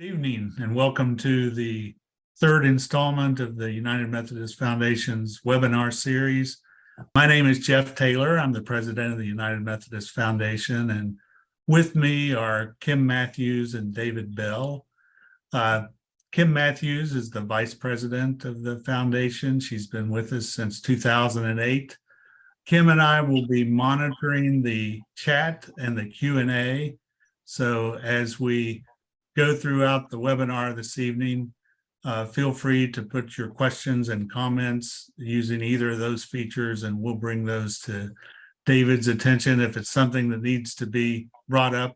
Good evening and welcome to the third installment of the United Methodist Foundation's webinar series. My name is Jeff Taylor. I'm the president of the United Methodist Foundation, and with me are Kim Matthews and David Bell. Kim Matthews is the vice president of the foundation. She's been with us since 2008. Kim and I will be monitoring the chat and the Q&A. So as we go throughout the webinar this evening, feel free to put your questions and comments using either of those features, and we'll bring those to David's attention. If it's something that needs to be brought up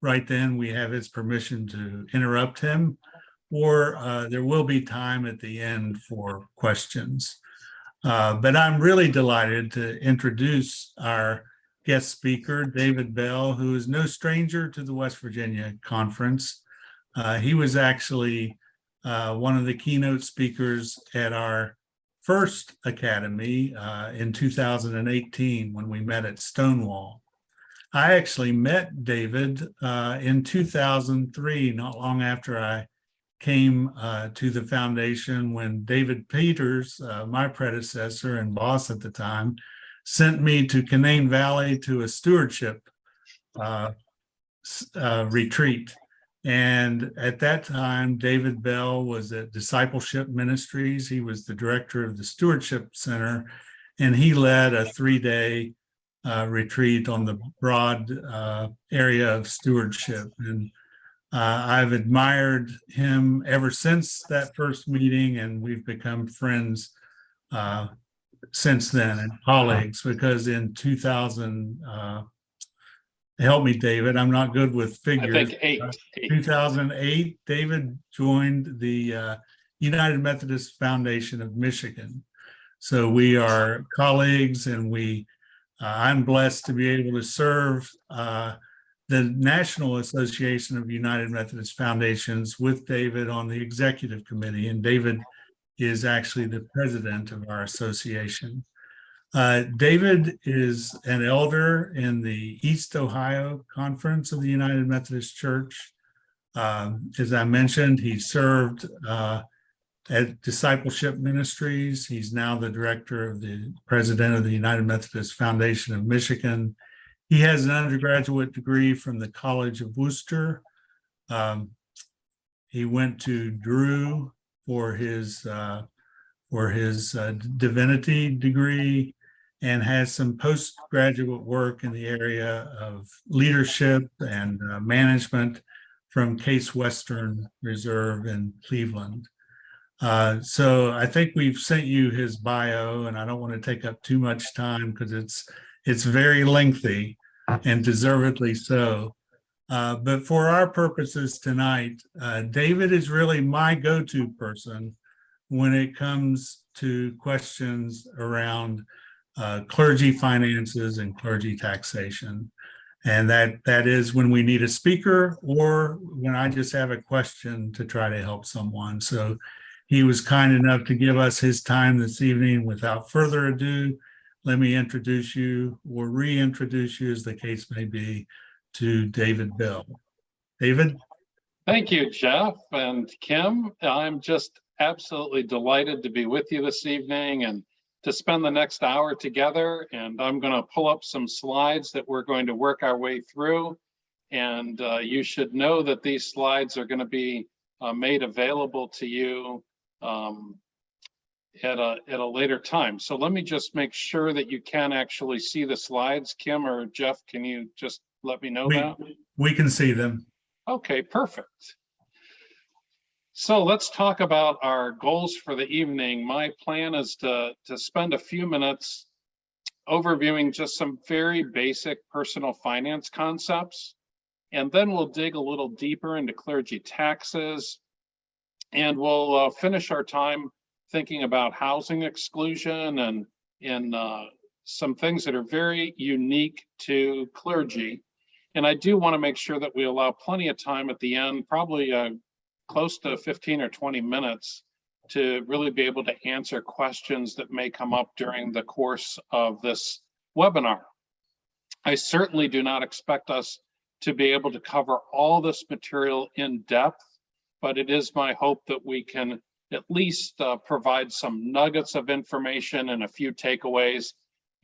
right then, we have his permission to interrupt him, or there will be time at the end for questions. But I'm really delighted to introduce our guest speaker, David Bell, who is no stranger to the West Virginia Conference. He was actually one of the keynote speakers at our first academy in 2018 when we met at Stonewall. I actually met David in 2003, not long after I came to the foundation, when David Peters, my predecessor and boss at the time, sent me to Canaan Valley to a stewardship retreat. And at that time, David Bell was at Discipleship Ministries. He was the director of the Stewardship Center, and he led a 3-day retreat on the broad area of stewardship. And I've admired him ever since that first meeting, and we've become friends since then and colleagues, because in 2000, help me, David, I'm not good with figures. I think 2008, David joined the United Methodist Foundation of Michigan. So we are colleagues, and I'm blessed to be able to serve the National Association of United Methodist Foundations with David on the executive committee, and David is actually the president of our association. David is an elder in the East Ohio Conference of the United Methodist Church. As I mentioned, he served at Discipleship Ministries. He's now the president of the United Methodist Foundation of Michigan. He has an undergraduate degree from the College of Worcester. He went to Drew for his divinity degree, and has some postgraduate work in the area of leadership and management from Case Western Reserve in Cleveland. So I think we've sent you his bio, and I don't want to take up too much time because it's very lengthy, and deservedly so. But for our purposes tonight, David is really my go-to person when it comes to questions around clergy finances and clergy taxation. And that is when we need a speaker, or when I just have a question to try to help someone. So he was kind enough to give us his time this evening. Without further ado, let me introduce you, or reintroduce you as the case may be, to David Bell. David? Thank you, Jeff and Kim. I'm just absolutely delighted to be with you this evening and to spend the next hour together. And I'm going to pull up some slides that we're going to work our way through. And you should know that these slides are going to be made available to you at a later time. So let me just make sure that you can actually see the slides. Kim or Jeff, can you just let me know that? We can see them. Okay, perfect. So let's talk about our goals for the evening. My plan is to spend a few minutes overviewing just some very basic personal finance concepts, and then we'll dig a little deeper into clergy taxes, and we'll finish our time thinking about housing exclusion and some things that are very unique to clergy. And I do want to make sure that we allow plenty of time at the end, probably close to 15 or 20 minutes, to really be able to answer questions that may come up during the course of this webinar. I certainly do not expect us to be able to cover all this material in depth but it is my hope that we can at least provide some nuggets of information and a few takeaways.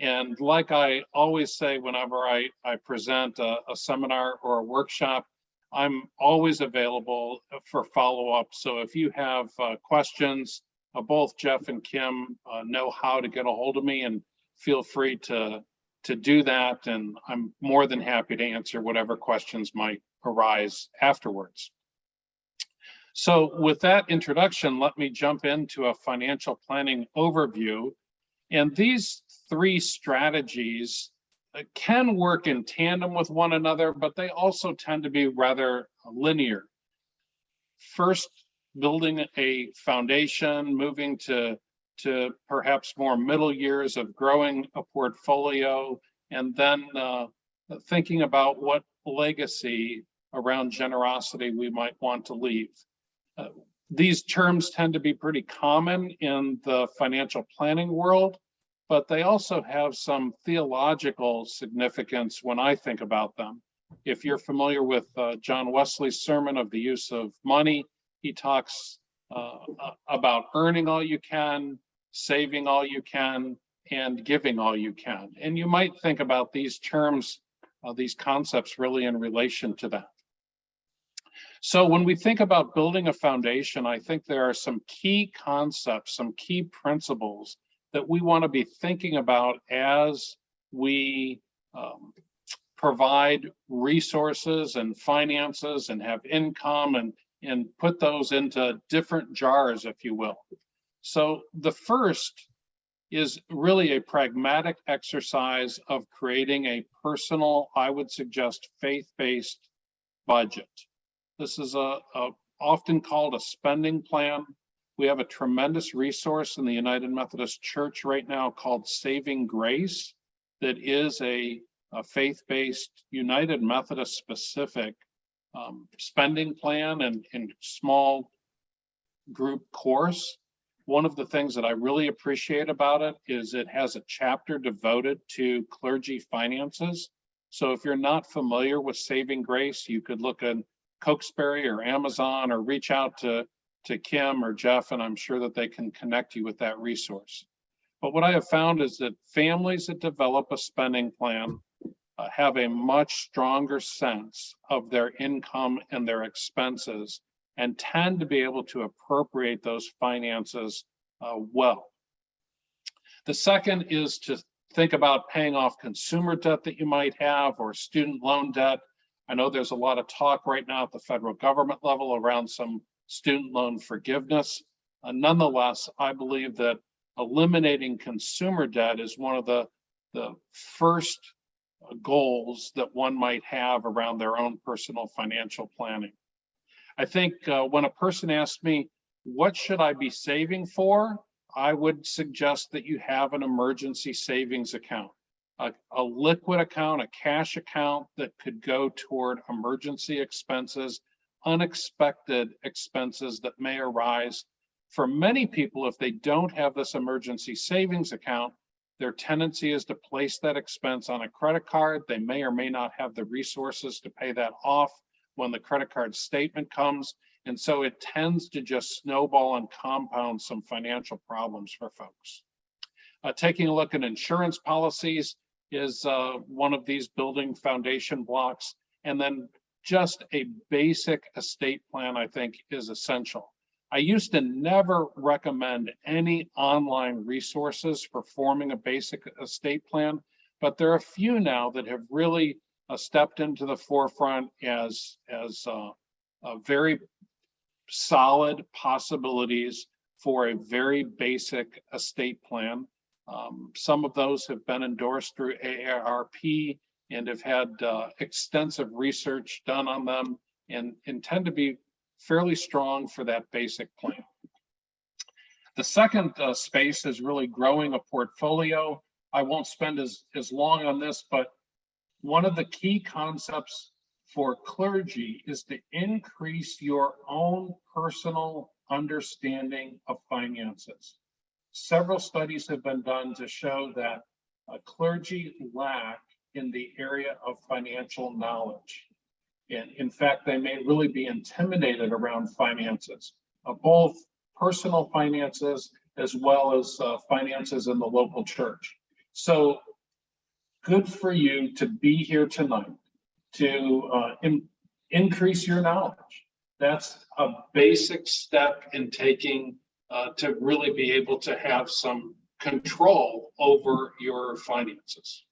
And like I always say, whenever I present a seminar or a workshop, I'm always available for follow-up. So if you have questions, both Jeff and Kim know how to get a hold of me, and feel free to do that. And I'm more than happy to answer whatever questions might arise afterwards. So with that introduction, let me jump into a financial planning overview. And these three strategies can work in tandem with one another, but they also tend to be rather linear. First, building a foundation, moving to perhaps more middle years of growing a portfolio, and then thinking about what legacy around generosity we might want to leave. These terms tend to be pretty common in the financial planning world, but they also have some theological significance when I think about them. If you're familiar with John Wesley's sermon of the use of money, he talks about earning all you can, saving all you can, and giving all you can. And you might think about these terms, these concepts really in relation to that. So when we think about building a foundation, I think there are some key concepts, some key principles that we want to be thinking about as we provide resources and finances and have income and put those into different jars, if you will. So the first is really a pragmatic exercise of creating a personal, I would suggest, faith-based budget. This is often called a spending plan. We have a tremendous resource in the United Methodist Church right now called Saving Grace, that is a faith-based, United Methodist specific spending plan and small group course. One of the things that I really appreciate about it is it has a chapter devoted to clergy finances. So if you're not familiar with Saving Grace, you could look at Cokesbury or Amazon, or reach out to Kim or Jeff, and I'm sure that they can connect you with that resource. But what I have found is that families that develop a spending plan have a much stronger sense of their income and their expenses, and tend to be able to appropriate those finances well. The second is to think about paying off consumer debt that you might have, or student loan debt. I know there's a lot of talk right now at the federal government level around some student loan forgiveness. Nonetheless, I believe that eliminating consumer debt is one of the first goals that one might have around their own personal financial planning. I think when a person asks me, what should I be saving for? I would suggest that you have an emergency savings account, a liquid account, a cash account that could go toward emergency expenses, unexpected expenses that may arise. For many people, if they don't have this emergency savings account, their tendency is to place that expense on a credit card. They may or may not have the resources to pay that off when the credit card statement comes. And so it tends to just snowball and compound some financial problems for folks. Taking a look at insurance policies is one of these building foundation blocks. And then just a basic estate plan, I think, is essential. I used to never recommend any online resources for forming a basic estate plan, but there are a few now that have really stepped into the forefront as very solid possibilities for a very basic estate plan. Some of those have been endorsed through AARP and have had extensive research done on them, and tend to be fairly strong for that basic plan. The second space is really growing a portfolio. I won't spend as long on this, but one of the key concepts for clergy is to increase your own personal understanding of finances. Several studies have been done to show that clergy lack in the area of financial knowledge. And in fact, they may really be intimidated around finances, both personal finances as well as finances in the local church. So good for you to be here tonight to increase your knowledge. That's a basic step in taking to really be able to have some control over your finances.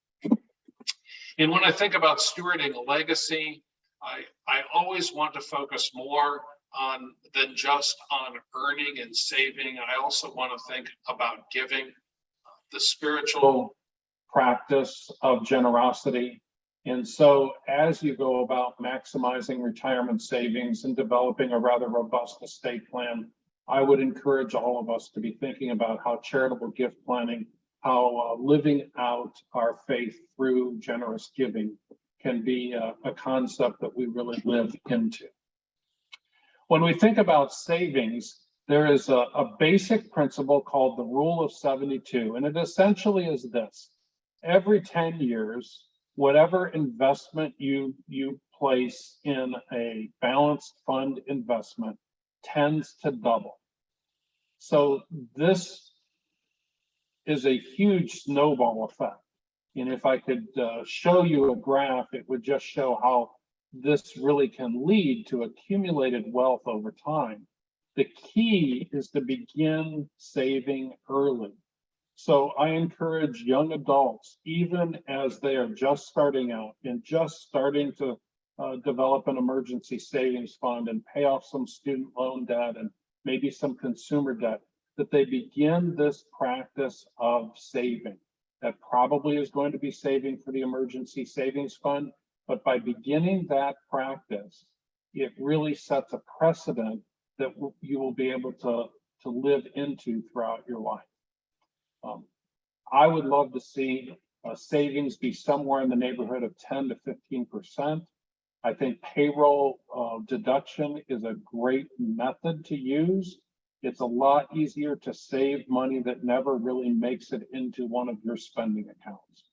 And when I think about stewarding a legacy, I always want to focus more on than just on earning and saving. I also want to think about giving, the spiritual practice of generosity. And so as you go about maximizing retirement savings and developing a rather robust estate plan, I would encourage all of us to be thinking about how charitable gift planning, how living out our faith through generous giving can be a concept that we really live into. When we think about savings, there is a basic principle called the rule of 72, and it essentially is this: every 10 years, whatever investment you place in a balanced fund investment tends to double. So this is a huge snowball effect. And if I could show you a graph, it would just show how this really can lead to accumulated wealth over time. The key is to begin saving early. So I encourage young adults, even as they are just starting out and just starting to develop an emergency savings fund and pay off some student loan debt and maybe some consumer debt, that they begin this practice of saving. That probably is going to be saving for the emergency savings fund, but by beginning that practice, it really sets a precedent that you will be able to live into throughout your life. I would love to see savings be somewhere in the neighborhood of 10 to 15%. I think payroll deduction is a great method to use. It's a lot easier to save money that never really makes it into one of your spending accounts.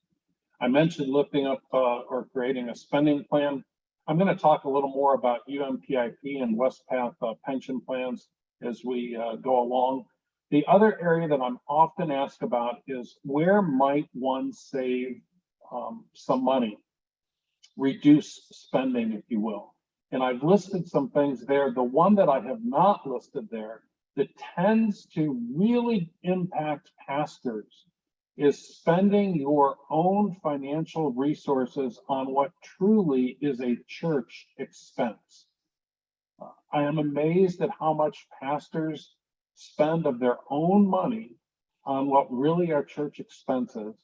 I mentioned lifting up or creating a spending plan. I'm going to talk a little more about UMPIP and WestPath pension plans as we go along. The other area that I'm often asked about is where might one save some money, reduce spending, if you will. And I've listed some things there. The one that I have not listed there that tends to really impact pastors is spending your own financial resources on what truly is a church expense. I am amazed at how much pastors spend of their own money on what really are church expenses,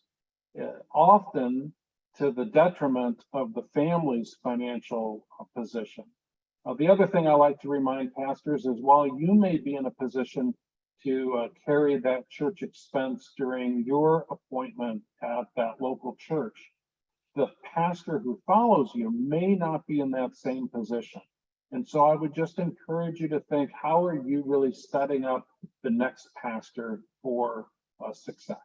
often to the detriment of the family's financial position. The other thing I like to remind pastors is while you may be in a position to carry that church expense during your appointment at that local church, the pastor who follows you may not be in that same position. And so I would just encourage you to think, how are you really setting up the next pastor for success?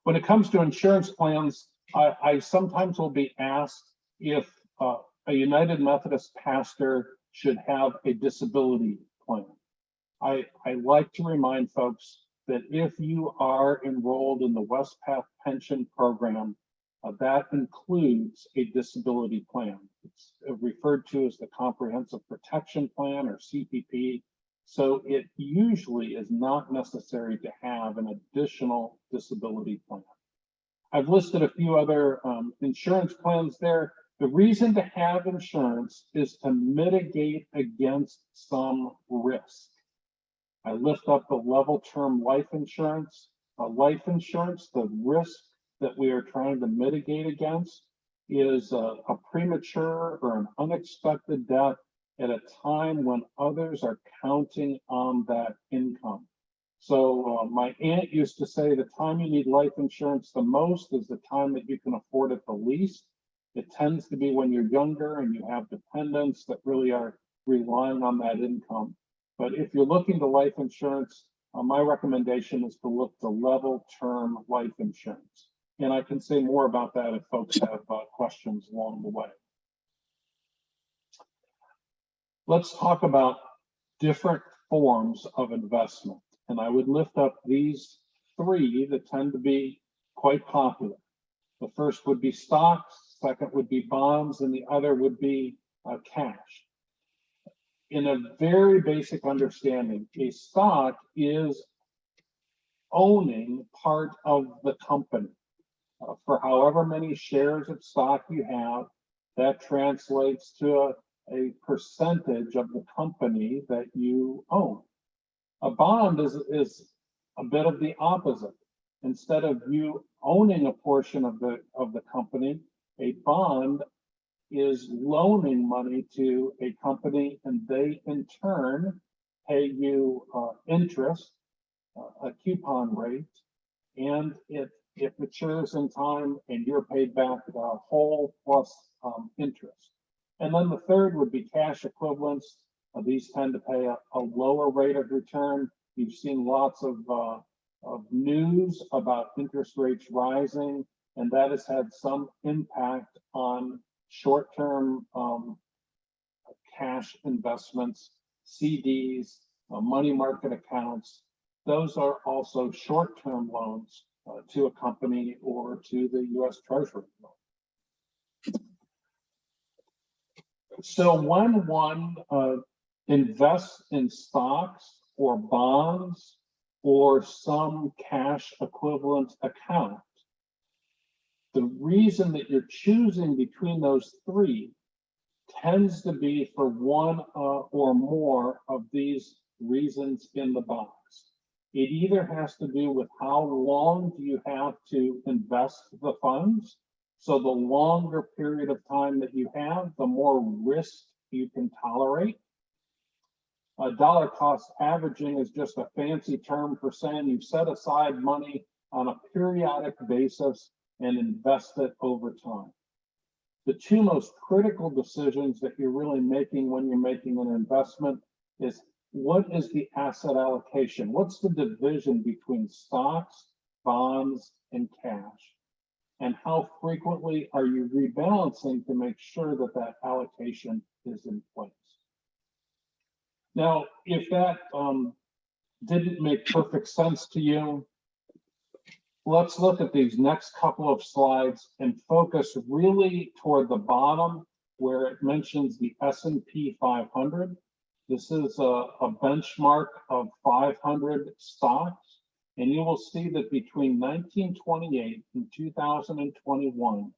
When it comes to insurance plans, I sometimes will be asked if a United Methodist pastor should have a disability plan. I like to remind folks that if you are enrolled in the WestPath pension program, that includes a disability plan. It's referred to as the Comprehensive Protection Plan, or CPP. So it usually is not necessary to have an additional disability plan. I've listed a few other insurance plans there. The reason to have insurance is to mitigate against some risk. I lift up the level term life insurance. Life insurance, the risk that we are trying to mitigate against is a premature or an unexpected death at a time when others are counting on that income. So my aunt used to say the time you need life insurance the most is the time that you can afford it the least. It tends to be when you're younger and you have dependents that really are relying on that income. But if you're looking to life insurance, my recommendation is to look to level term life insurance. And I can say more about that if folks have questions along the way. Let's talk about different forms of investment. And I would lift up these three that tend to be quite popular. The first would be stocks, second would be bonds, and the other would be cash. In a very basic understanding, a stock is owning part of the company. For however many shares of stock you have, that translates to a percentage of the company that you own. A bond is a bit of the opposite. Instead of you owning a portion of the company, a bond is loaning money to a company, and they in turn pay you interest, a coupon rate, and it matures in time, and you're paid back the whole plus interest. And then the third would be cash equivalents. These tend to pay a lower rate of return. You've seen lots of news about interest rates rising, and that has had some impact on short-term cash investments, CDs, money market accounts. Those are also short-term loans to a company or to the U.S. Treasury. So when one invests in stocks or bonds or some cash equivalent account, the reason that you're choosing between those three tends to be for one or more of these reasons in the box. It either has to do with how long do you have to invest the funds. So the longer period of time that you have, the more risk you can tolerate. Dollar cost averaging is just a fancy term for saying you set aside money on a periodic basis and invest it over time. The two most critical decisions that you're really making when you're making an investment is, what is the asset allocation? What's the division between stocks, bonds, and cash? And how frequently are you rebalancing to make sure that that allocation is in place? Now, if that didn't make perfect sense to you, let's look at these next couple of slides and focus really toward the bottom where it mentions the S&P 500. This is a benchmark of 500 stocks, and you will see that between 1928 and 2021,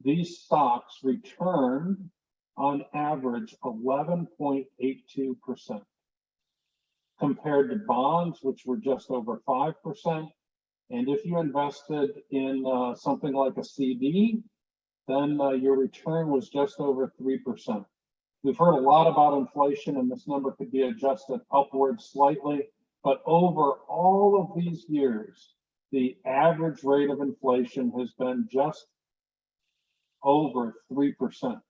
these stocks returned on average 11.82%, compared to bonds, which were just over 5%. And if you invested in something like a CD, then your return was just over 3%. We've heard a lot about inflation, and this number could be adjusted upward slightly, but over all of these years, the average rate of inflation has been just over 3%.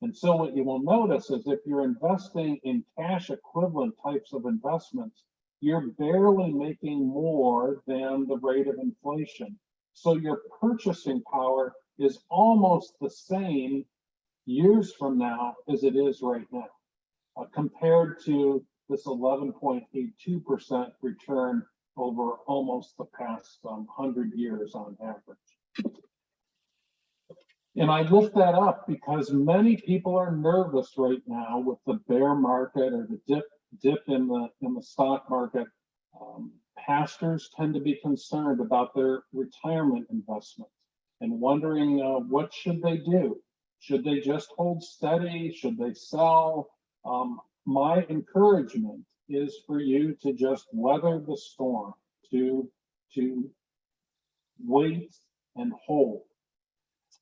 And so what you will notice is if you're investing in cash equivalent types of investments, you're barely making more than the rate of inflation. So your purchasing power is almost the same years from now as it is right now, compared to this 11.82% return over almost the past 100 years on average. And I lift that up because many people are nervous right now with the bear market or the dip in the stock market. Pastors tend to be concerned about their retirement investments and wondering what should they do? Should they just hold steady? Should they sell? My encouragement is for you to just weather the storm, to wait and hold.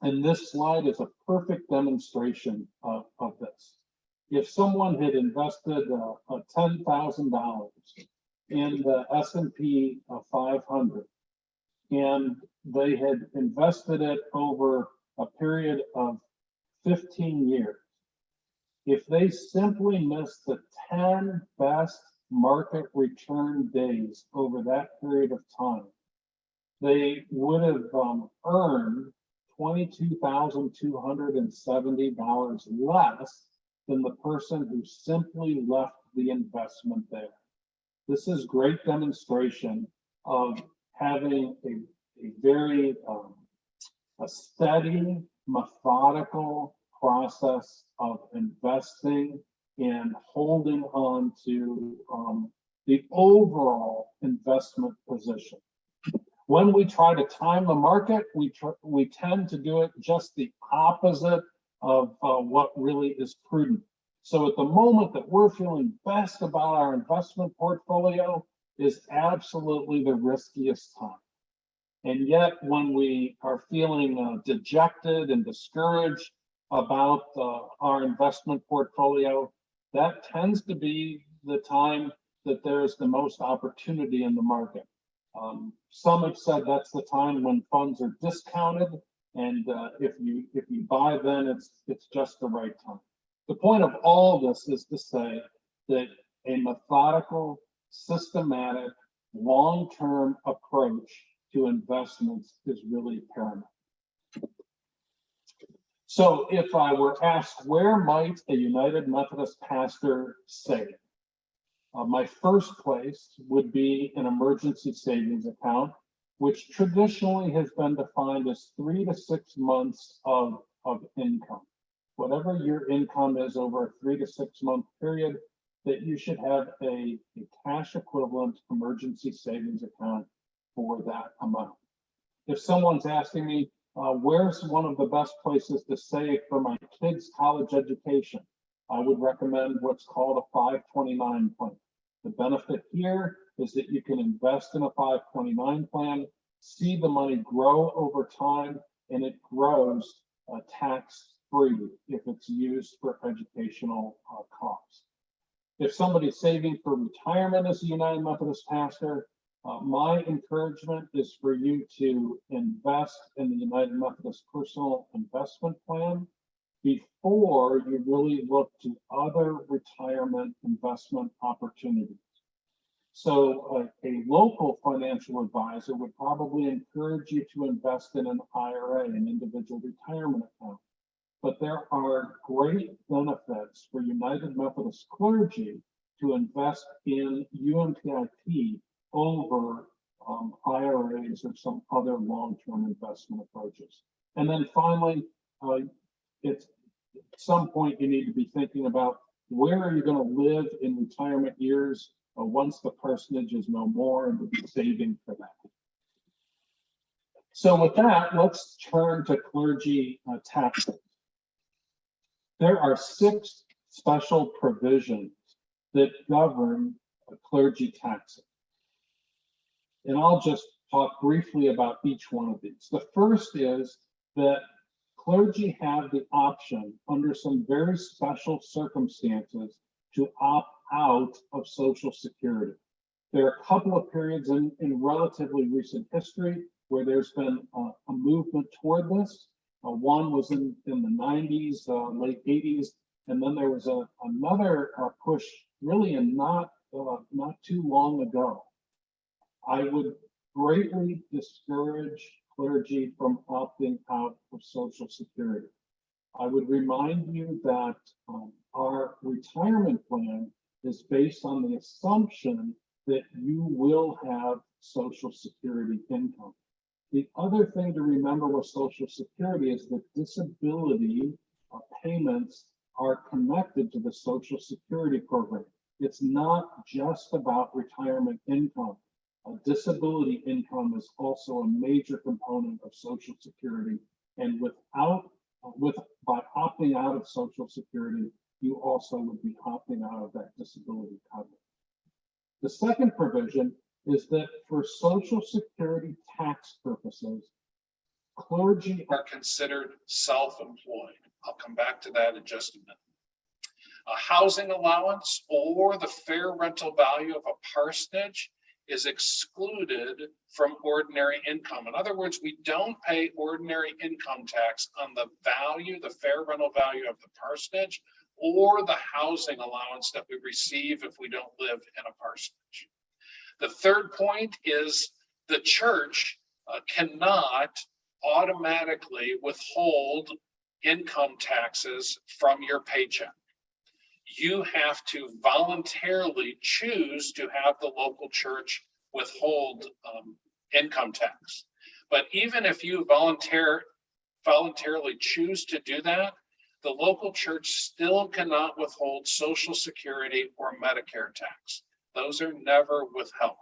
And this slide is a perfect demonstration of this. If someone had invested $10,000 in the S&P 500, and they had invested it over a period of 15 years, if they simply missed the 10 best market return days over that period of time, they would have earned $22,270 less than the person who simply left the investment there. This is great demonstration of having a very a steady, methodical process of investing and holding on to the overall investment position. When we try to time the market, we tend to do it just the opposite of what really is prudent. So at the moment that we're feeling best about our investment portfolio is absolutely the riskiest time. And yet when we are feeling dejected and discouraged about our investment portfolio, that tends to be the time that there's the most opportunity in the market. Some have said that's the time when funds are discounted, and if you buy then, it's just the right time. The point of all this is to say that a methodical, systematic, long-term approach to investments is really paramount. So if I were asked, where might a United Methodist pastor save? My first place would be an emergency savings account, which traditionally has been defined as 3 to 6 months of income. Whatever your income is over a 3 to 6 month period, that you should have a cash equivalent emergency savings account for that amount. If someone's asking me, where's one of the best places to save for my kids' college education, I would recommend what's called a 529 plan. The benefit here is that you can invest in a 529 plan, see the money grow over time, and it grows tax-free if it's used for educational costs. If somebody's saving for retirement as a United Methodist pastor, my encouragement is for you to invest in the United Methodist Personal Investment Plan before you really look to other retirement investment opportunities. So a local financial advisor would probably encourage you to invest in an IRA, an individual retirement account. But there are great benefits for United Methodist clergy to invest in UMPIP over IRAs or some other long-term investment approaches. And then finally, it's at some point you need to be thinking about where are you going to live in retirement years once the parsonage is no more, and be saving for that. So with that, let's turn to clergy taxes. There are 6 special provisions that govern clergy taxes. And I'll just talk briefly about each one of these. The first is that clergy have the option under some very special circumstances to opt out of Social Security. There are a couple of periods in relatively recent history where there's been a movement toward this. One was in the 90s, late 80s, and then there was another push really in not too long ago. I would greatly discourage clergy from opting out of Social Security. I would remind you that our retirement plan is based on the assumption that you will have Social Security income. The other thing to remember with Social Security is that disability payments are connected to the Social Security program. It's not just about retirement income. Disability income is also a major component of Social Security, and by opting out of Social Security, you also would be opting out of that disability coverage. The second provision is that for Social Security tax purposes, clergy are considered self-employed. I'll come back to that in just a minute. A housing allowance or the fair rental value of a parsonage is excluded from ordinary income. In other words, we don't pay ordinary income tax on the value, the fair rental value of the parsonage or the housing allowance that we receive if we don't live in a parsonage. The third point is the church cannot automatically withhold income taxes from your paycheck. you have to voluntarily choose to have the local church withhold income tax. But even if you voluntarily choose to do that, the local church still cannot withhold Social Security or Medicare tax. Those are never withheld.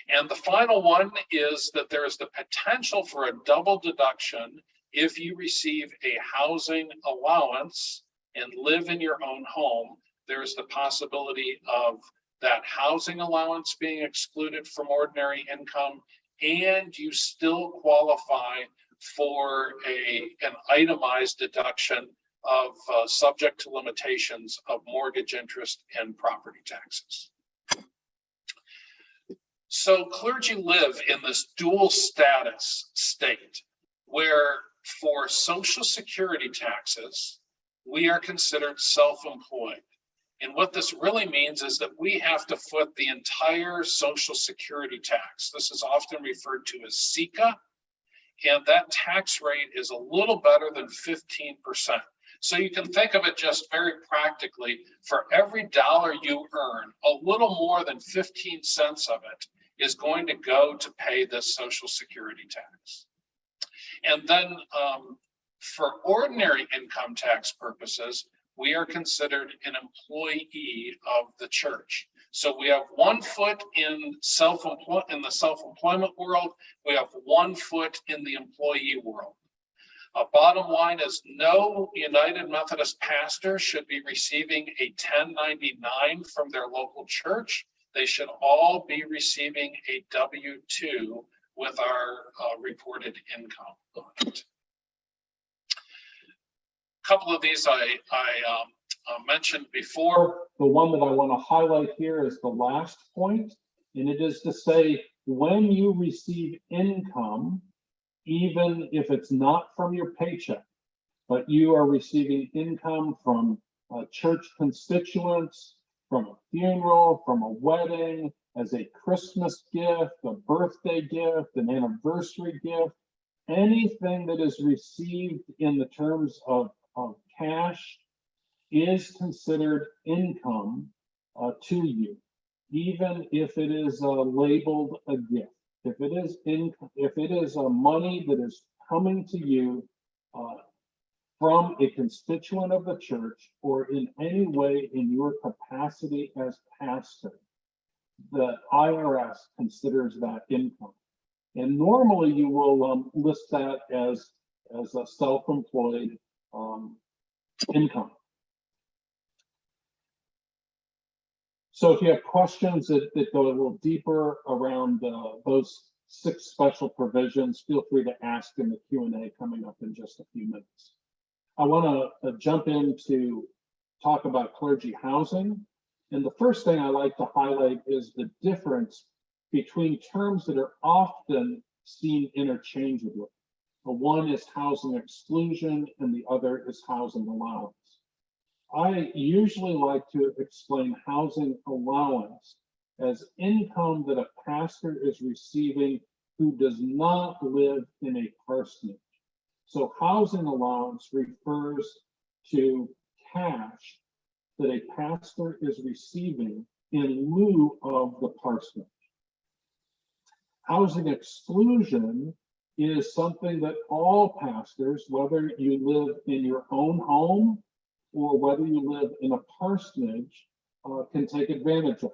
And the final one is that there is the potential for a double deduction if you receive a housing allowance and live in your own home. There's the possibility of that housing allowance being excluded from ordinary income, and you still qualify for an itemized deduction of subject to limitations of mortgage interest and property taxes. So clergy live in this dual status state where for Social Security taxes, we are considered self-employed. And what this really means is that we have to foot the entire Social Security tax. This is often referred to as SECA, and that tax rate is a little better than 15%. So you can think of it just very practically. For every dollar you earn, a little more than 15 cents of it is going to go to pay this Social Security tax. And then for ordinary income tax purposes, we are considered an employee of the church. So we have 1 foot in the self-employment world. We have 1 foot in the employee world. Bottom line is no United Methodist pastor should be receiving a 1099 from their local church. They should all be receiving a W-2 with our reported income on it. A couple of these I mentioned before. The one that I want to highlight here is the last point, and it is to say when you receive income, even if it's not from your paycheck, but you are receiving income from church constituents, from a funeral, from a wedding, as a Christmas gift, a birthday gift, an anniversary gift, anything that is received in the terms of cash is considered income to you, even if it is labeled a gift. If it is money that is coming to you from a constituent of the church or in any way in your capacity as pastor, the IRS considers that income. And normally you will list that as a self-employed income. So if you have questions that go a little deeper around those 6 special provisions, feel free to ask in the Q&A coming up in just a few minutes. I want to jump in to talk about clergy housing. And the first thing I like to highlight is the difference between terms that are often seen interchangeably. One is housing exclusion and the other is housing allowance. I usually like to explain housing allowance as income that a pastor is receiving who does not live in a parsonage. So housing allowance refers to cash that a pastor is receiving in lieu of the parsonage. Housing exclusion is something that all pastors, whether you live in your own home or whether you live in a parsonage, can take advantage of.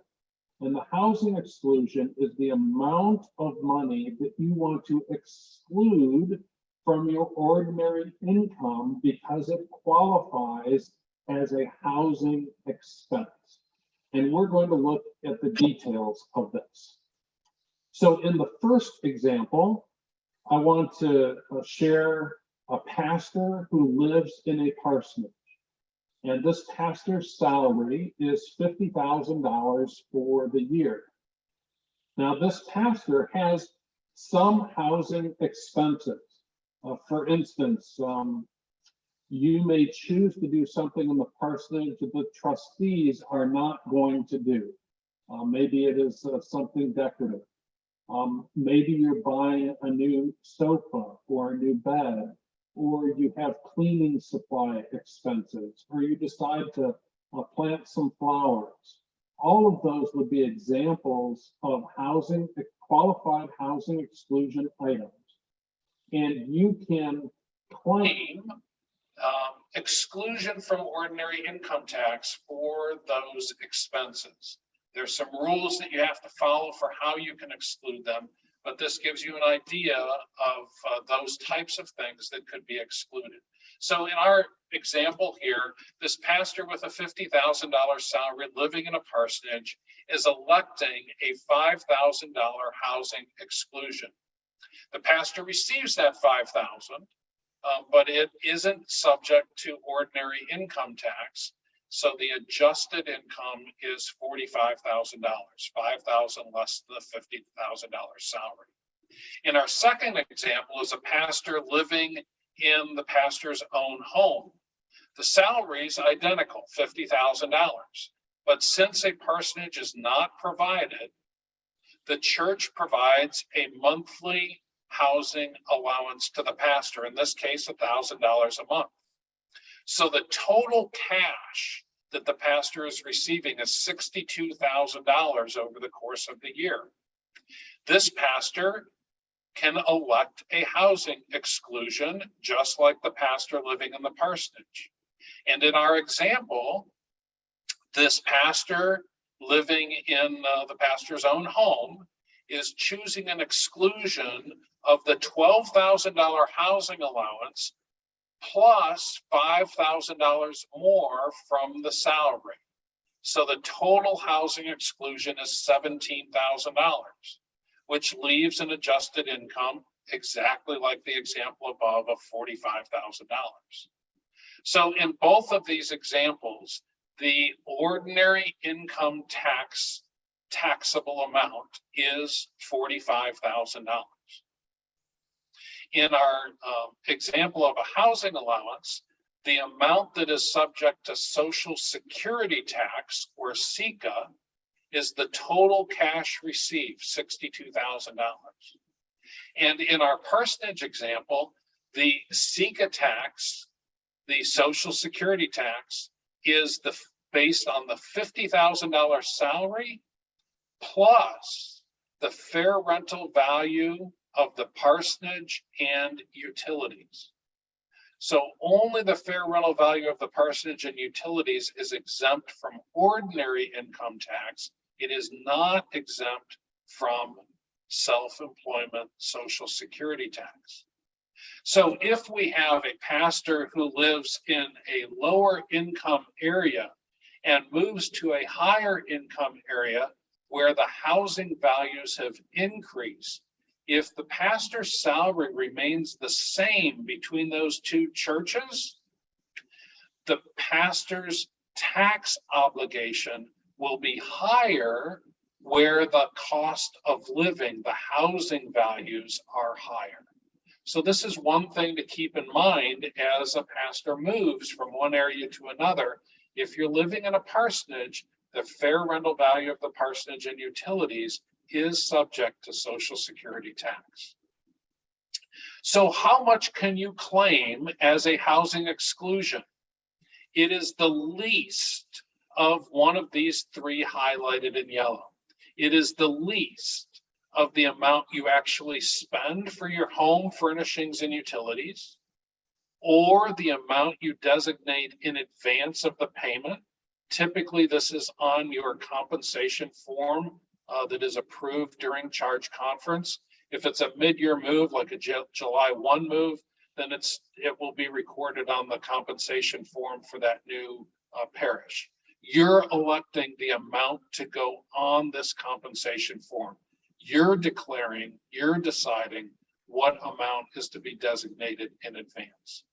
And the housing exclusion is the amount of money that you want to exclude from your ordinary income because it qualifies as a housing expense. And we're going to look at the details of this. So in the first example, I want to share a pastor who lives in a parsonage. And this pastor's salary is $50,000 for the year. Now, this pastor has some housing expenses. For instance, you may choose to do something in the parsonage that the trustees are not going to do. Maybe it is something decorative. Maybe you're buying a new sofa or a new bed or you have cleaning supply expenses, or you decide to plant some flowers. All of those would be examples of housing, qualified housing exclusion items. And you can claim exclusion from ordinary income tax for those expenses. There's some rules that you have to follow for how you can exclude them, but this gives you an idea of those types of things that could be excluded. So in our example here, this pastor with a $50,000 salary living in a parsonage is electing a $5,000 housing exclusion. The pastor receives that $5,000, but it isn't subject to ordinary income tax. So the adjusted income is $45,000, $5,000 less than the $50,000 salary. In our second example is a pastor living in the pastor's own home. The salary is identical, $50,000, but since a parsonage is not provided, the church provides a monthly housing allowance to the pastor, in this case, $1,000 a month. So the total cash that the pastor is receiving is $62,000 over the course of the year. This pastor can elect a housing exclusion, just like the pastor living in the parsonage. And in our example, this pastor living in the pastor's own home is choosing an exclusion of the $12,000 housing allowance plus $5,000 more from the salary. So the total housing exclusion is $17,000, which leaves an adjusted income exactly like the example above of $45,000. So in both of these examples, the ordinary income tax taxable amount is $45,000. In our example of a housing allowance, the amount that is subject to Social Security tax, or SECA, is the total cash received, $62,000. And in our parsonage example, the SECA tax, the Social Security tax, is based on the $50,000 salary plus the fair rental value of the parsonage and utilities. So only the fair rental value of the parsonage and utilities is exempt from ordinary income tax. It is not exempt from self-employment Social Security tax. So if we have a pastor who lives in a lower income area and moves to a higher income area where the housing values have increased, if the pastor's salary remains the same between those two churches, the pastor's tax obligation will be higher where the cost of living, the housing values, are higher. So this is one thing to keep in mind as a pastor moves from one area to another. If you're living in a parsonage, the fair rental value of the parsonage and utilities is subject to Social Security tax. So how much can you claim as a housing exclusion? It is the least of one of these three highlighted in yellow. It is the least of the amount you actually spend for your home furnishings and utilities, or the amount you designate in advance of the payment. Typically, this is on your compensation form that is approved during charge conference. If it's a mid-year move, like a July 1 move, then it will be recorded on the compensation form for that new parish. You're electing the amount to go on this compensation form. You're declaring, you're deciding what amount is to be designated in advance.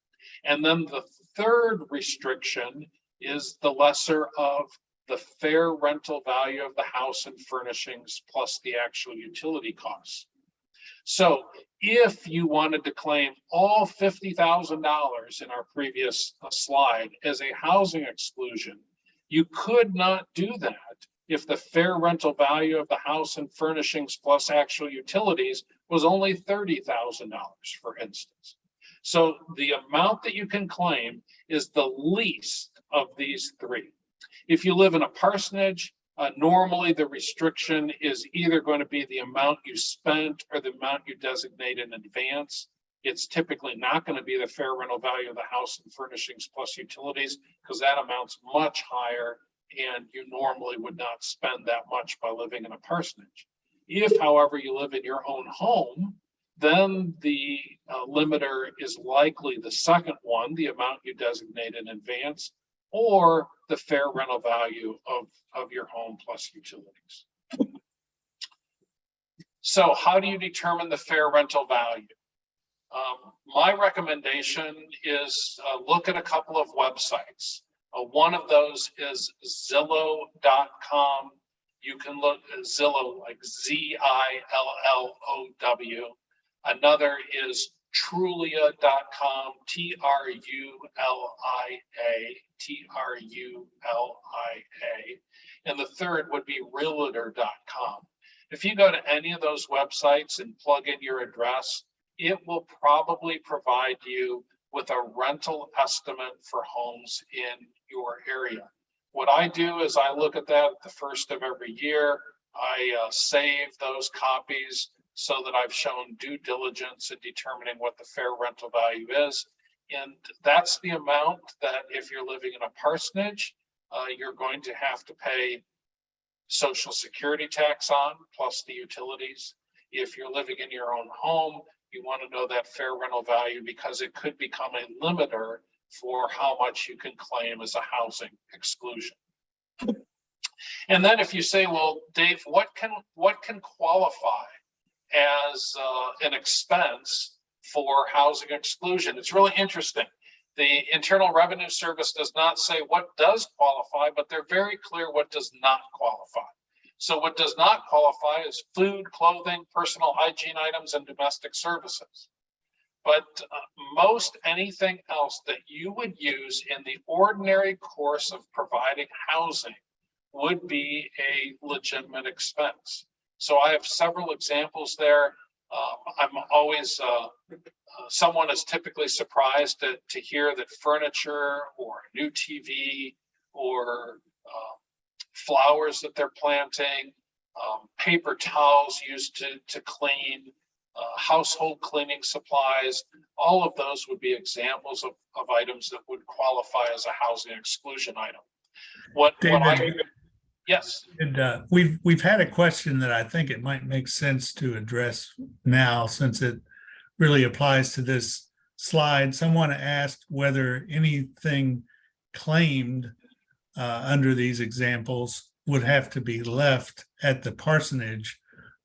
And then the third restriction is the lesser of the fair rental value of the house and furnishings plus the actual utility costs. So if you wanted to claim all $50,000 in our previous slide as a housing exclusion, you could not do that if the fair rental value of the house and furnishings plus actual utilities was only $30,000, for instance. So the amount that you can claim is the least of these three. If you live in a parsonage, normally the restriction is either going to be the amount you spent or the amount you designate in advance. It's typically not going to be the fair rental value of the house and furnishings plus utilities, because that amount's much higher and you normally would not spend that much by living in a parsonage. If, however, you live in your own home, then the limiter is likely the second one, the amount you designate in advance, or the fair rental value of your home plus utilities. So how do you determine the fair rental value? My recommendation is look at a couple of websites. One of those is Zillow.com. You can look at Zillow, like Zillow. Another is Trulia.com, Trulia. And the third would be Realtor.com. If you go to any of those websites and plug in your address, it will probably provide you with a rental estimate for homes in your area. What I do is I look at that at the first of every year. I save those copies so that I've shown due diligence in determining what the fair rental value is. And that's the amount that if you're living in a parsonage, you're going to have to pay Social Security tax on, plus the utilities. If you're living in your own home, you want to know that fair rental value because it could become a limiter for how much you can claim as a housing exclusion. And then if you say, well, Dave, what can qualify as an expense for housing exclusion? It's really interesting. The Internal Revenue Service does not say what does qualify, but they're very clear what does not qualify. So what does not qualify is food, clothing, personal hygiene items, and domestic services. But most anything else that you would use in the ordinary course of providing housing would be a legitimate expense. So I have several examples there. I'm always, someone is typically surprised to hear that furniture or a new TV or flowers that they're planting, paper towels used to clean, household cleaning supplies, all of those would be examples of items that would qualify as a housing exclusion item. Yes. And we've had a question that I think it might make sense to address now, since it really applies to this slide. Someone asked whether anything claimed under these examples would have to be left at the parsonage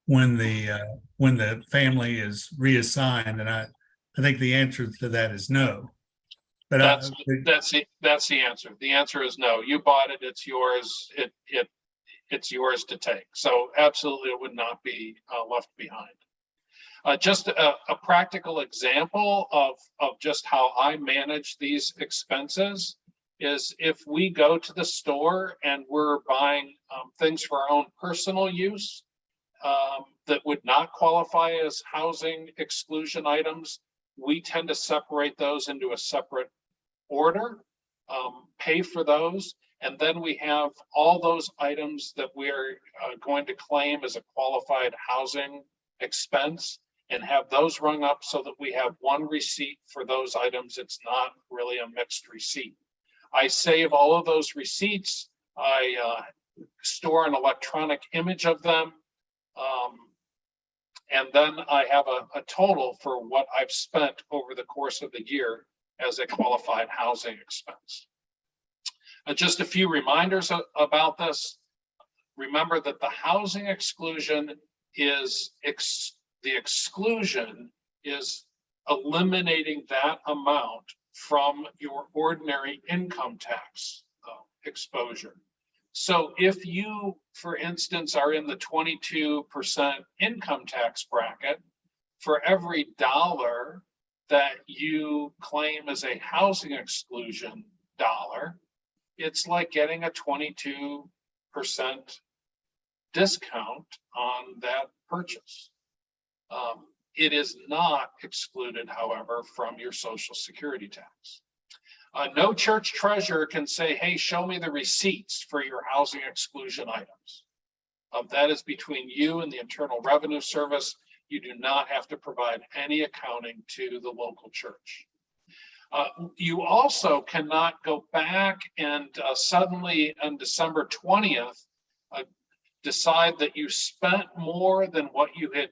when the family is reassigned, and I think the answer to that is no. But that's the answer. The answer is no. You bought it. It's yours. It's yours to take. So absolutely, it would not be left behind. Just a practical example of just how I manage these expenses is if we go to the store and we're buying things for our own personal use that would not qualify as housing exclusion items, we tend to separate those into a separate order, pay for those, and then we have all those items that we're going to claim as a qualified housing expense and have those rung up so that we have one receipt for those items. It's not really a mixed receipt. I save all of those receipts. I store an electronic image of them. And then I have a total for what I've spent over the course of the year as a qualified housing expense. Just a few reminders about this. Remember that the housing exclusion is, the exclusion is eliminating that amount from your ordinary income tax exposure. So if you, for instance, are in the 22% income tax bracket, for every dollar that you claim as a housing exclusion dollar, it's like getting a 22% discount on that purchase. It is not excluded, however, from your Social Security tax. No church treasurer can say, hey, show me the receipts for your housing exclusion items. That is between you and the Internal Revenue Service. You do not have to provide any accounting to the local church. You also cannot go back and suddenly on December 20th, decide that you spent more than what you had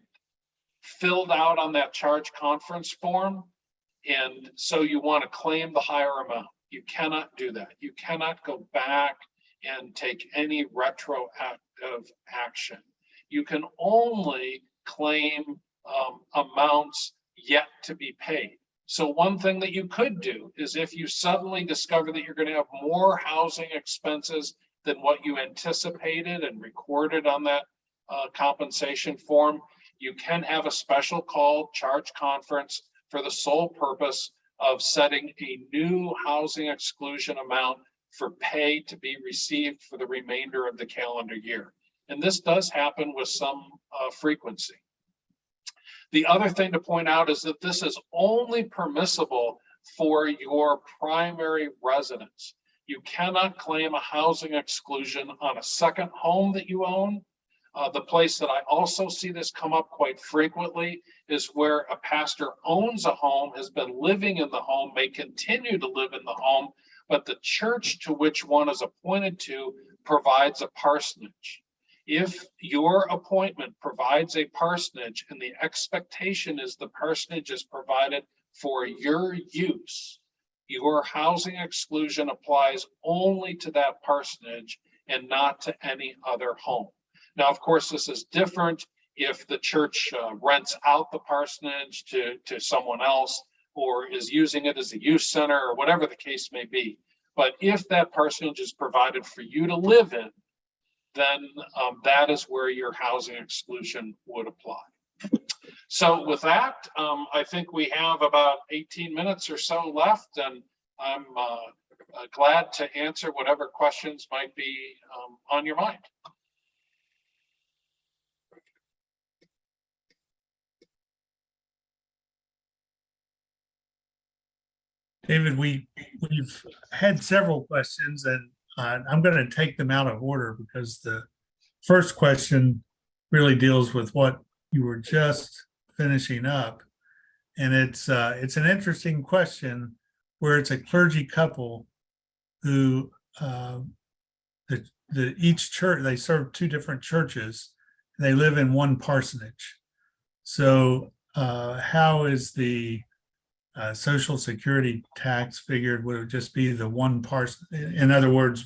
filled out on that charge conference form. And so you want to claim the higher amount. You cannot do that. You cannot go back and take any retroactive action. You can only claim amounts yet to be paid. So one thing that you could do is if you suddenly discover that you're going to have more housing expenses than what you anticipated and recorded on that compensation form, you can have a special call charge conference for the sole purpose of setting a new housing exclusion amount for pay to be received for the remainder of the calendar year. And this does happen with some frequency. The other thing to point out is that this is only permissible for your primary residence. You cannot claim a housing exclusion on a second home that you own. The place that I also see this come up quite frequently is where a pastor owns a home, has been living in the home, may continue to live in the home, but the church to which one is appointed to provides a parsonage. If your appointment provides a parsonage and the expectation is the parsonage is provided for your use, your housing exclusion applies only to that parsonage and not to any other home. Now, of course, this is different if the church rents out the parsonage to someone else or is using it as a youth center or whatever the case may be. But if that parsonage is provided for you to live in, then that is where your housing exclusion would apply. So with that, I think we have about 18 minutes or so left, and I'm glad to answer whatever questions might be on your mind. David, we've had several questions, and I'm going to take them out of order because the first question really deals with what you were just finishing up, and it's an interesting question where it's a clergy couple who each church, they serve two different churches, and they live in one parsonage. So how is the Social Security tax figured? Would it just be the one parson? In other words,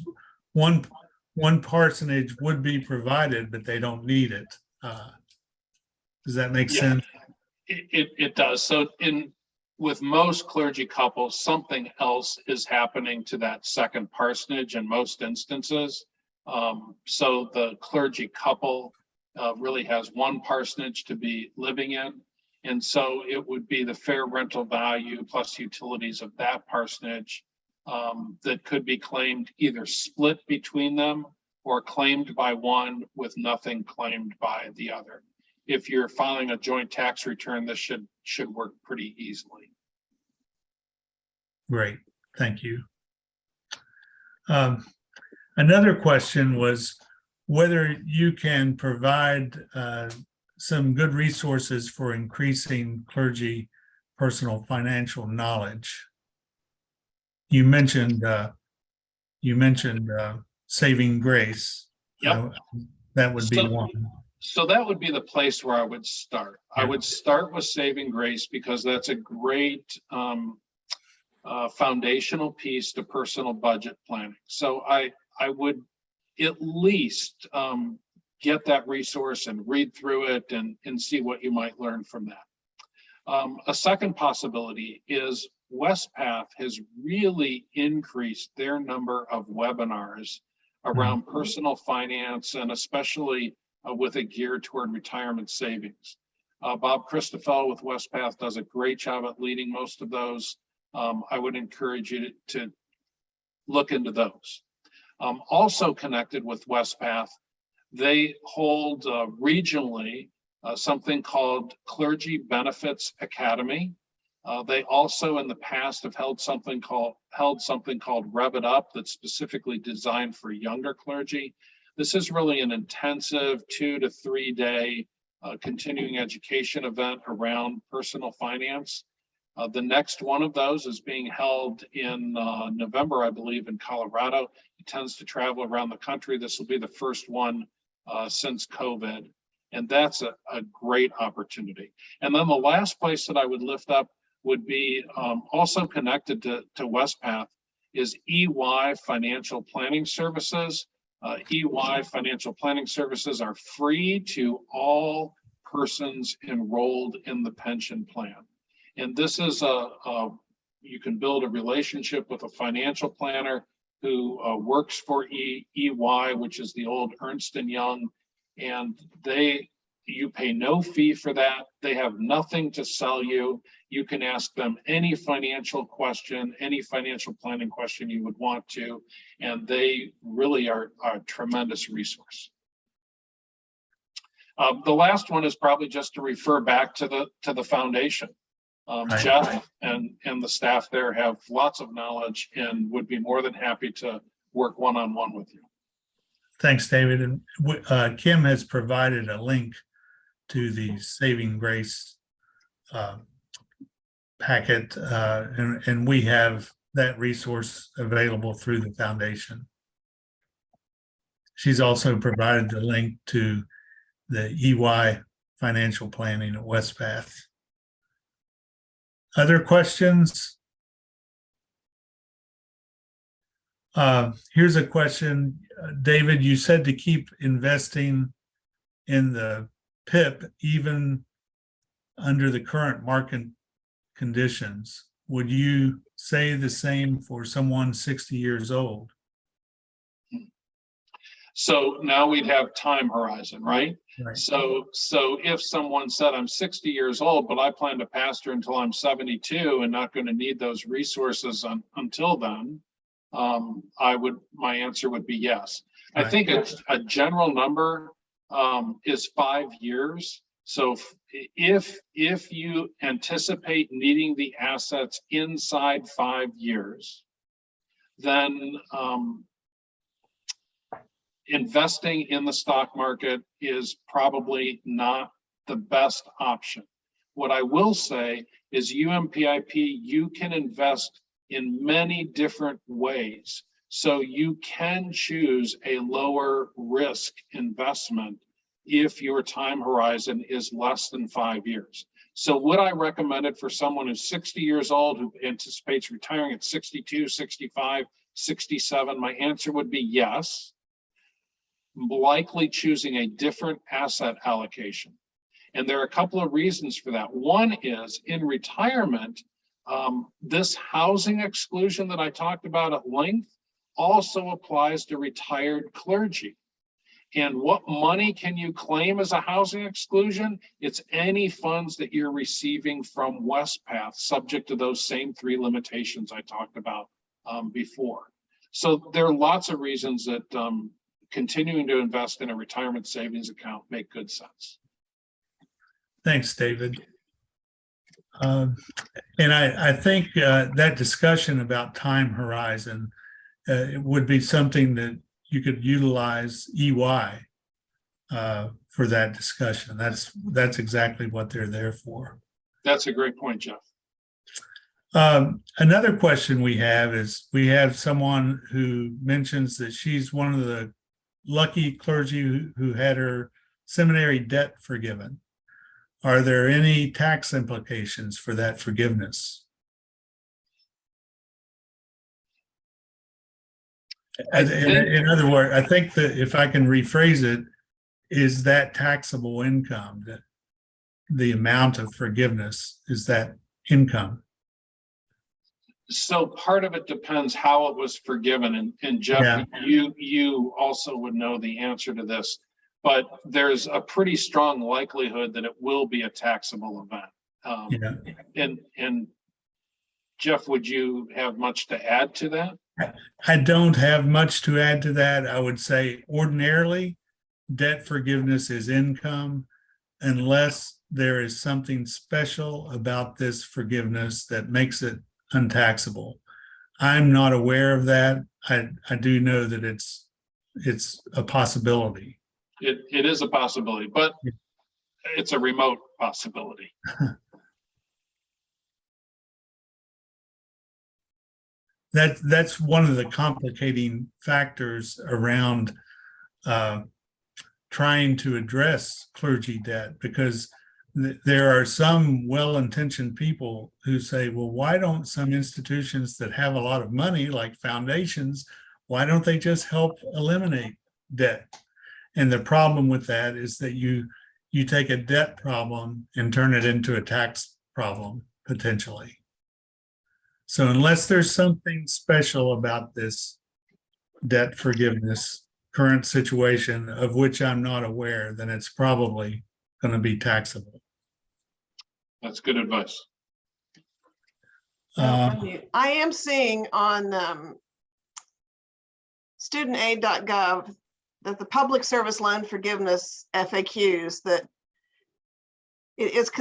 one parsonage would be provided, but they don't need it. Does that make sense? It does. So with most clergy couples, something else is happening to that second parsonage in most instances. So the clergy couple really has one parsonage to be living in. And so it would be the fair rental value plus utilities of that parsonage that could be claimed, either split between them or claimed by one with nothing claimed by the other. If you're filing a joint tax return, this should work pretty easily. Great, thank you. Another question was whether you can provide some good resources for increasing clergy personal financial knowledge. You mentioned Saving Grace. Yep. That would be one. So that would be the place where I would start. Yeah. I would start with Saving Grace because that's a great foundational piece to personal budget planning. So I would at least get that resource and read through it and see what you might learn from that. A second possibility is WestPath has really increased their number of webinars around personal finance, and especially with a gear toward retirement savings. Bob Christoffel with WestPath does a great job at leading most of those. I would encourage you to look into those. Also connected with WestPath, they hold regionally something called Clergy Benefits Academy. They also in the past have held something called Rev It Up that's specifically designed for younger clergy. This is really an intensive 2 to 3 day continuing education event around personal finance. The next one of those is being held in November, I believe, in Colorado. It tends to travel around the country. This will be the first one since COVID, and that's a great opportunity. And then the last place that I would lift up would be also connected to Westpath is EY Financial Planning Services. EY Financial Planning Services are free to all persons enrolled in the pension plan. And this is you can build a relationship with a financial planner who works for EY, which is the old Ernst & Young, and you pay no fee for that. They have nothing to sell you. You can ask them any financial question, any financial planning question you would want to, and they really are a tremendous resource. The last one is probably just to refer back to the foundation. Right. Jeff and the staff there have lots of knowledge and would be more than happy to work one-on-one with you. Thanks, David. And Kim has provided a link to the Saving Grace packet, and we have that resource available through the foundation. She's also provided the link to the EY Financial Planning at Westpath. Other questions? Here's a question. David, you said to keep investing in the PIP even under the current market conditions. Would you say the same for someone 60 years old? So now we'd have time horizon, right? Right. So if someone said, I'm 60 years old, but I plan to pastor until I'm 72 and not going to need those resources until then, my answer would be yes. Right. I think a general number is 5 years. So if you anticipate needing the assets inside 5 years, then investing in the stock market is probably not the best option. What I will say is UMPIP, you can invest in many different ways. So you can choose a lower risk investment if your time horizon is less than 5 years. So would I recommend it for someone who's 60 years old who anticipates retiring at 62, 65, 67? My answer would be yes. Likely choosing a different asset allocation. And there are a couple of reasons for that. One is in retirement, this housing exclusion that I talked about at length also applies to retired clergy. And what money can you claim as a housing exclusion? It's any funds that you're receiving from Westpath, subject to those same 3 limitations I talked about before. So there are lots of reasons that continuing to invest in a retirement savings account make good sense. Thanks, David. And I think that discussion about time horizon it would be something that you could utilize EY for that discussion. That's exactly what they're there for. That's a great point, Jeff. Another question we have is we have someone who mentions that she's one of the lucky clergy who had her seminary debt forgiven. Are there any tax implications for that forgiveness? In other words, I think that if I can rephrase it, is that taxable income, that the amount of forgiveness, is that income? So part of it depends how it was forgiven. And Jeff, you also would know the answer to this, but there's a pretty strong likelihood that it will be a taxable event. And Jeff, would you have much to add to that? I don't have much to add to that. I would say ordinarily debt forgiveness is income. unless there is something special about this forgiveness that makes it untaxable. I'm not aware of that. I do know that it's a possibility. It is a possibility, but it's a remote possibility. That's one of the complicating factors around trying to address clergy debt, because there are some well-intentioned people who say, well, why don't some institutions that have a lot of money, like foundations, why don't they just help eliminate debt? And the problem with that is that you take a debt problem and turn it into a tax problem, potentially. So unless there's something special about this debt forgiveness current situation, of which I'm not aware, then it's probably going to be taxable. That's good advice. I am seeing on studentaid.gov that the public service loan forgiveness FAQs, that it is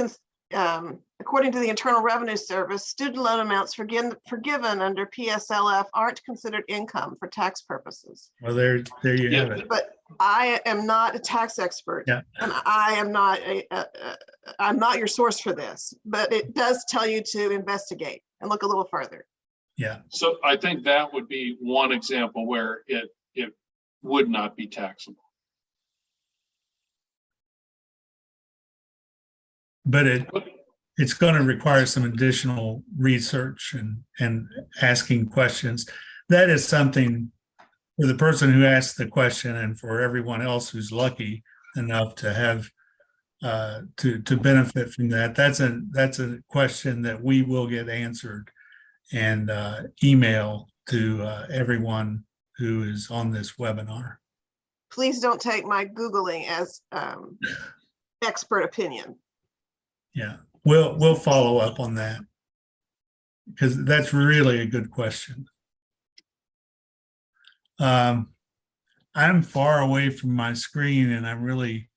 according to the Internal Revenue Service, student loan amounts forgiven under PSLF aren't considered income for tax purposes. Well, there you have it. But I am not a tax expert, Yeah. and I am not I'm not your source for this, but it does tell you to investigate and look a little further. Yeah. So I think that would be one example where it would not be taxable. But it's going to require some additional research and asking questions. That is something for the person who asked the question, and for everyone else who's lucky enough to have to benefit from that. That's a question that we will get answered and email to everyone who is on this webinar. Please don't take my Googling as expert opinion. Yeah, we'll follow up on that, because that's really a good question. I'm far away from my screen, and I'm really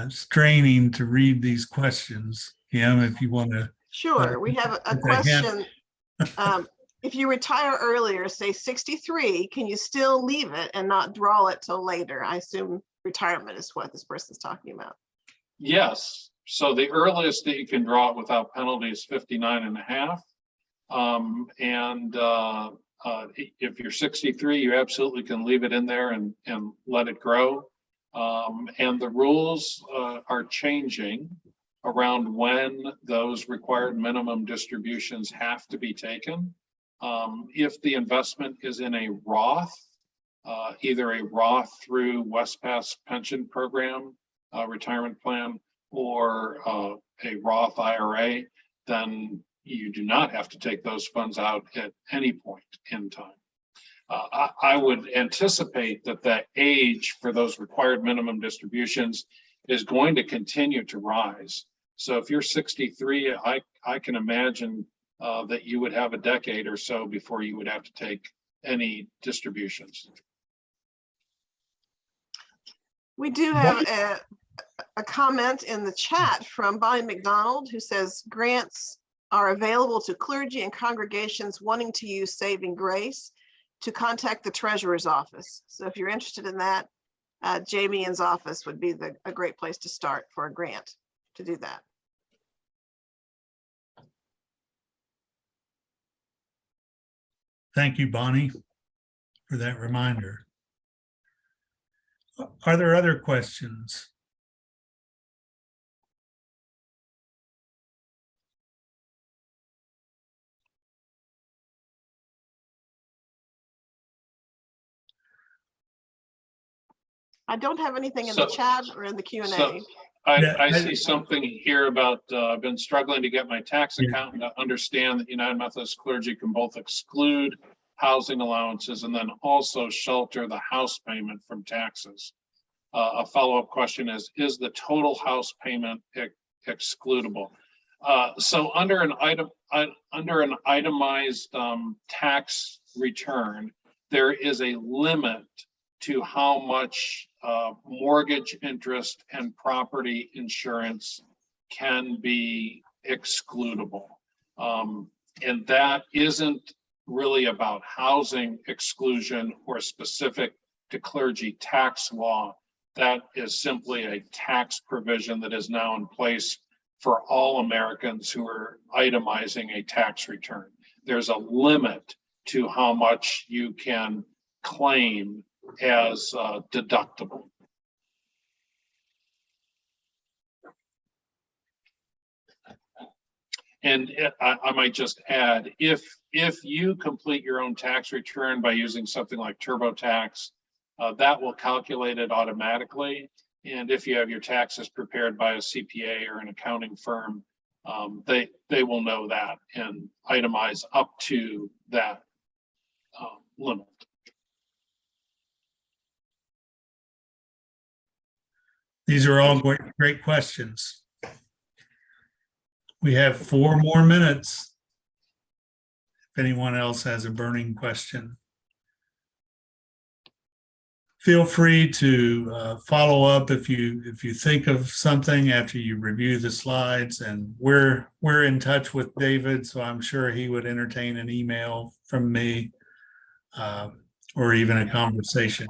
straining to read these questions. Kim, if you want to. Sure, we have a question. If you retire earlier, say 63, can you still leave it and not draw it till later? I assume retirement is what this person's talking about. Yes. So the earliest that you can draw it without penalty is 59 and a half. If you're 63, you absolutely can leave it in there and let it grow. And the rules are changing around when those required minimum distributions have to be taken. If the investment is in a Roth, either a Roth through Westpass pension program, retirement plan, or a Roth IRA, then you do not have to take those funds out at any point in time. I would anticipate that the age for those required minimum distributions is going to continue to rise. So if you're 63, I can imagine that you would have a decade or so before you would have to take any distributions. We do have a comment in the chat from Bonnie McDonald, who says grants are available to clergy and congregations wanting to use Saving Grace to contact the treasurer's office. So if you're interested in that, Jamie Ann's office would be a great place to start for a grant to do that. Thank you, Bonnie, for that reminder. Are there other questions? I don't have anything in the chat or in the Q&A. I see something here about I've been struggling to get my tax accountant to understand that United Methodist clergy can both exclude housing allowances and then also shelter the house payment from taxes. A follow-up question is the total house payment excludable? So under an itemized tax return, there is a limit to how much mortgage interest and property insurance can be excludable. And that isn't really about housing exclusion or specific to clergy tax law. That is simply a tax provision that is now in place for all Americans who are itemizing a tax return. There's a limit to how much you can claim as deductible. And I might just add, if you complete your own tax return by using something like TurboTax, that will calculate it automatically. And if you have your taxes prepared by a CPA or an accounting firm, they will know that and itemize up to that limit. These are all great questions. We have 4 more minutes. If anyone else has a burning question, feel free to follow up if you think of something after you review the slides. And we're in touch with David, so I'm sure he would entertain an email from me or even a conversation.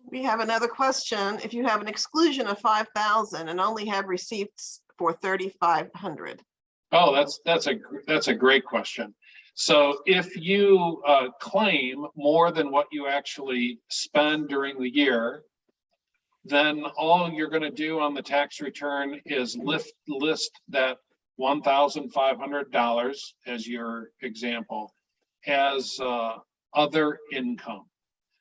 We have another question. If you have an exclusion of 5,000 and only have receipts for 3,500. Oh, that's a great question. So if you claim more than what you actually spend during the year, then all you're going to do on the tax return is list that $1,500 as your example as other income.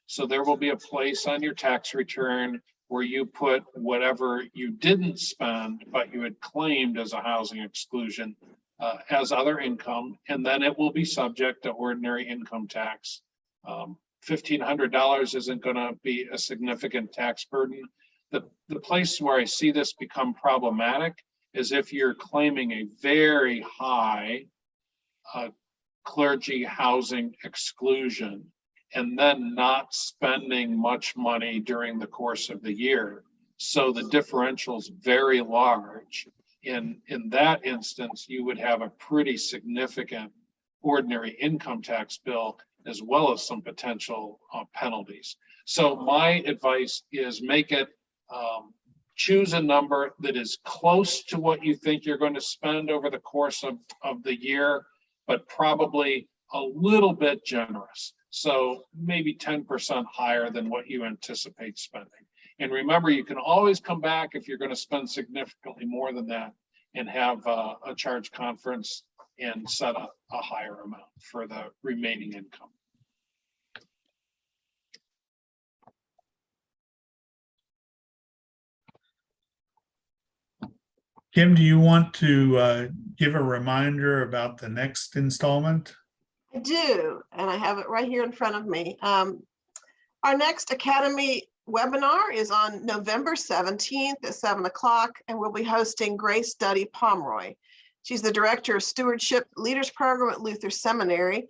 So there will be a place on your tax return where you put whatever you didn't spend, but you had claimed as a housing exclusion as other income, and then it will be subject to ordinary income tax. $1,500 isn't going to be a significant tax burden. The place where I see this become problematic is if you're claiming a very high clergy housing exclusion and then not spending much money during the course of the year. So the differential is very large. In that instance, you would have a pretty significant ordinary income tax bill, as well as some potential penalties. So my advice is make it, choose a number that is close to what you think you're going to spend over the course of the year, but probably a little bit generous. So maybe 10% higher than what you anticipate spending. And remember, you can always come back if you're going to spend significantly more than that and have a charge conference and set up a higher amount for the remaining income. Kim, do you want to give a reminder about the next installment? I do, and I have it right here in front of me. Our next Academy webinar is on November 17th at 7 o'clock, and we'll be hosting Grace Duddy Pomeroy. She's the Director of Stewardship Leaders Program at Luther Seminary.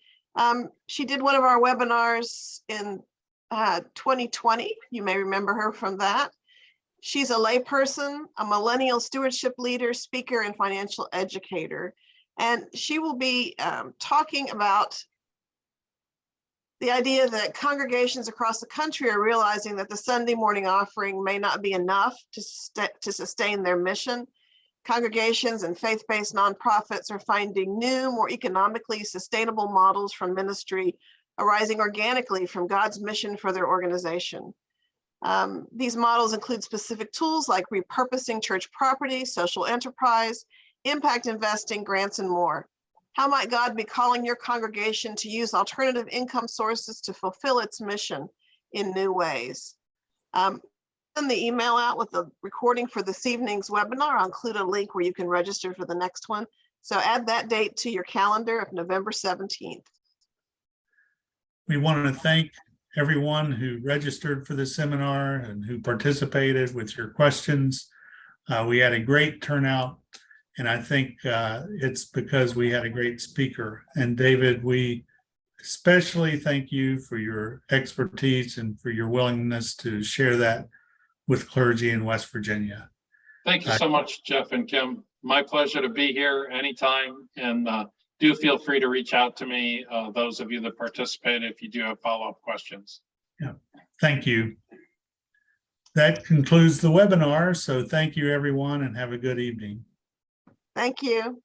She did one of our webinars in 2020. You may remember her from that. She's a layperson, a millennial stewardship leader, speaker, and financial educator. And she will be talking about the idea that congregations across the country are realizing that the Sunday morning offering may not be enough to sustain their mission. Congregations and faith-based nonprofits are finding new, more economically sustainable models from ministry arising organically from God's mission for their organization. These models include specific tools like repurposing church property, social enterprise, impact investing, grants, and more. How might God be calling your congregation to use alternative income sources to fulfill its mission in new ways? Send the email out with the recording for this evening's webinar. I'll include a link where you can register for the next one. So add that date to your calendar of November 17th. We want to thank everyone who registered for the seminar and who participated with your questions. We had a great turnout. And I think it's because we had a great speaker. And David, we especially thank you for your expertise and for your willingness to share that with clergy in West Virginia. Thank you so much, Jeff and Kim. My pleasure to be here anytime. And do feel free to reach out to me, those of you that participate, if you do have follow-up questions. Yeah, thank you. That concludes the webinar. So thank you, everyone, and have a good evening. Thank you.